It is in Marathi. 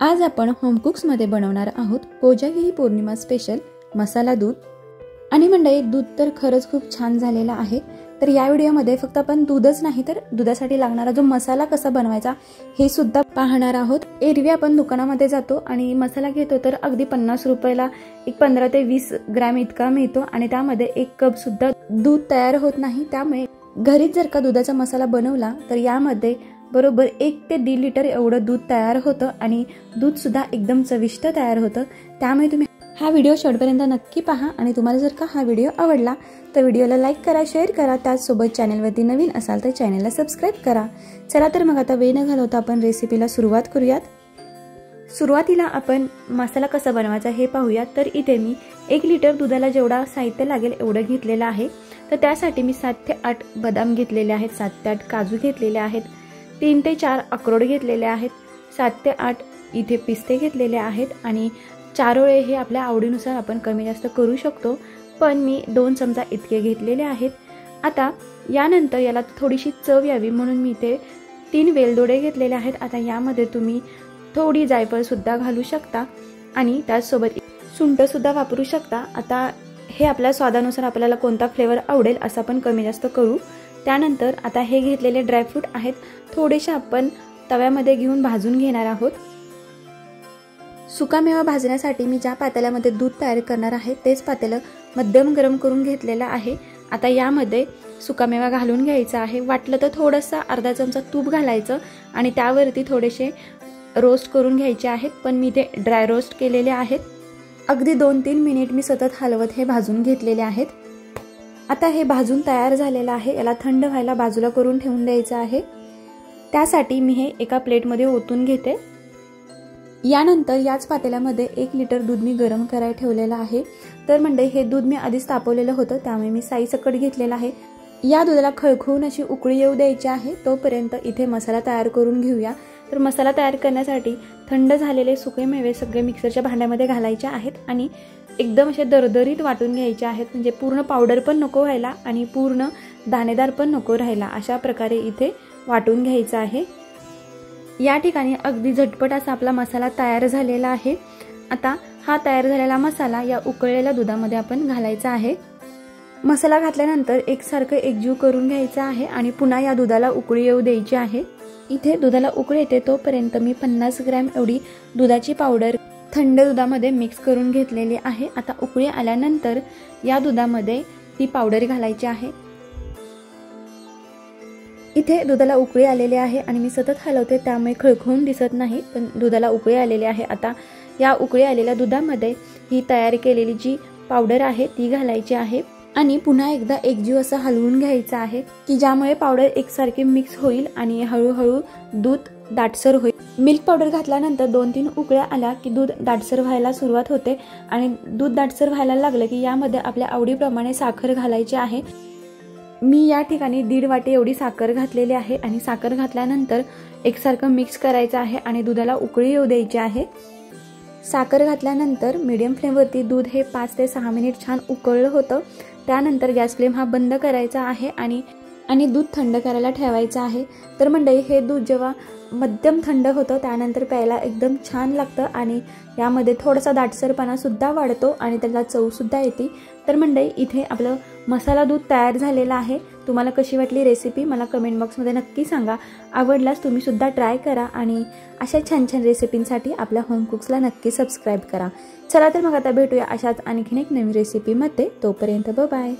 आज आपण होम कुक्समध्ये बनवणार आहोत कोजागिरी पौर्णिमा स्पेशल मसाला दूध। आणि मंडळी, दूध तर खरंच खूप छान झालेला आहे। तर या व्हिडिओमध्ये फक्त आपण दूधच नाही तर दुधासाठी लागणारा जो मसाला कसा बनवायचा हे सुद्धा पाहणार आहोत। एरवी आपण दुकानामध्ये जातो आणि मसाला घेतो तर अगदी 50 रुपयाला एक 15 ते 20 ग्रॅम इतका मिळतो आणि त्यामध्ये 1 कप सुद्धा दूध तयार होत नाही। त्यामुळे घरीच जर का दुधाचा मसाला बनवला तर यामध्ये बरोबर 1 ते 1.5 लिटर एवढं दूध तयार होतं आणि दूध सुद्धा एकदम चविष्ट तयार होतं। त्यामुळे तुम्ही हा व्हिडिओ शेवटपर्यंत नक्की पहा आणि तुम्हाला जर का हा व्हिडिओ आवडला तर व्हिडिओला लाईक करा, शेअर करा, त्याचसोबत चॅनलवरती नवीन असाल तर चॅनलला सबस्क्राइब करा। चला तर मग आता वेळ न घालवता आपण रेसिपीला सुरुवात करूयात। सुरुवातीला आपण मसाला कसा बनवायचा हे पाहूया। तर इथे मी 1 लिटर दुधाला जेवढा साहित्य लागेल एवढं घेतलेलं आहे। तर त्यासाठी मी 7 ते 8 बदाम घेतलेले आहेत, 7 ते 8 काजू घेतलेले आहेत, 3 ते 4 अक्रोड घेतलेले आहेत, 7 ते 8 इथे पिस्ते घेतलेले आहेत आणि चारोळे हे आपल्या आवडीनुसार आपण कमी जास्त करू शकतो, पण मी 2 चमचा इतके घेतलेले आहेत। आता यानंतर याला थोडीशी चव यावी म्हणून मी इथे 3 वेलदोडे घेतलेले आहेत। आता यामध्ये तुम्ही थोडी जायफळ सुद्धा घालू शकता आणि त्याचसोबत सुंठ सुद्धा वापरू शकता। आता हे आपल्या स्वादानुसार आपल्याला कोणता फ्लेवर आवडेल असं आपण कमी जास्त करू। त्यानंतर आता हे घेतलेले ड्रायफ्रूट आहेत, थोडेसे आपण तव्यामध्ये घेऊन भाजून घेणार आहोत। सुकामेवा भाजण्यासाठी मी ज्या पातेल्यामध्ये दूध तयार करणार आहे तेच पातेलं मध्यम गरम करून घेतलेलं आहे। आता यामध्ये सुकामेवा घालून घ्यायचा आहे। वाटलं तर थोडासा अर्धा चमचा तूप घालायचं आणि त्यावरती थोडेसे रोस्ट करून घ्यायचे आहेत, पण मी ते ड्राय रोस्ट केलेले आहेत। अगदी 2-3 मिनिट मी सतत हलवत हे भाजून घेतलेले आहेत। आता हे भाजून तयार झालेलं आहे, याला थंड व्हायला बाजूला करून ठेवून द्यायचं आहे। त्यासाठी मी हे एका प्लेटमध्ये ओतून घेते। यानंतर याच पातेल्यामध्ये 1 लिटर दूध मी गरम करायला ठेवलेलं आहे। तर मंडळी, हे दूध मी आधीच तापवलेलं होतं त्यामुळे मी साई सकट घेतलेलं आहे। या दुधाला खळखळून अशी उकळी येऊ द्यायची आहे, तोपर्यंत इथे मसाला तयार करून घेऊया। तर मसाला तयार करण्यासाठी थंड झालेले सुके मेवे सगळे मिक्सरच्या भांड्यामध्ये घालायचे आहेत आणि एकदम असे दरदरीत वाटून घ्यायचे आहेत, म्हणजे पूर्ण पावडर पण नको व्हायला आणि पूर्ण दाणेदार पण नको राहायला, अशा प्रकारे इथे वाटून घ्यायचं आहे। या ठिकाणी अगदी झटपट असा आपला मसाला तयार झालेला आहे। आता हा तयार झालेला मसाला या उकळलेल्या दुधामध्ये आपण घालायचा आहे। मसाला घातल्यानंतर एकसारखं एकजीव करून घ्यायचा आहे आणि पुन्हा या दुधाला उकळी येऊ द्यायची आहे। इथे दुधाला उकळी येते तोपर्यंत मी 50 ग्रॅम एवढी दुधाची पावडर थंड दुधामध्ये मिक्स करून घेतलेली आहे। आता उकळी आल्यानंतर या दुधामध्ये ती पावडर घालायची आहे। इथे दुधाला उकळी आलेली आहे आणि मी सतत हलवते त्यामुळे खळखळून दिसत नाही, पण दुधाला उकळी आलेली आहे। आता या उकळी आलेल्या दुधामध्ये ही तयार केलेली जी पावडर आहे ती घालायची आहे आणि पुन्हा एकदा एकजीव असं हलवून घ्यायचं आहे की ज्यामुळे पावडर एकसारखी मिक्स होईल आणि हळूहळू दूध दाटसर होईल। मिल्क पावडर घातल्यानंतर 2-3 उकळ्या आल्या की दूध दाटसर व्हायला सुरुवात होते आणि दूध दाटसर व्हायला लागलं की यामध्ये आपल्या आवडीप्रमाणे साखर घालायची आहे। मी या ठिकाणी 1.5 वाटी एवढी साखर घातलेली आहे आणि साखर घातल्यानंतर एकसारखं मिक्स करायचं आहे आणि दुधाला उकळी येऊ द्यायची आहे। साखर घातल्यानंतर मीडियम फ्लेमवरती दूध हे 5 ते 6 मिनिट छान उकळलं होतं। त्यानंतर गॅस फ्लेम हा बंद करायचा आहे आणि दूध थंड करायला ठेवायचं आहे। तर मंडळी, हे दूध जेव्हा मध्यम थंड होतं त्यानंतर प्यायला एकदम छान लागतं आणि यामध्ये थोडासा दाटसरपणा सुद्धा वाढतो आणि त्याला चव सुद्धा येते। तर मंडळी, इथे आपलं मसाला दूध तयार झालेलं आहे। तुम्हाला कशी वाटली रेसिपी मला कमेंट बॉक्समध्ये नक्की सांगा। आवडल्यास तुम्ही सुद्धा ट्राय करा आणि अशा छान छान रेसिपींसाठी आपल्या होम कुक्सला नक्की सबस्क्राइब करा। चला तर मग आता भेटूया अशाच आणखीन एक नवीन रेसिपीमध्ये। तोपर्यंत बाय बाय।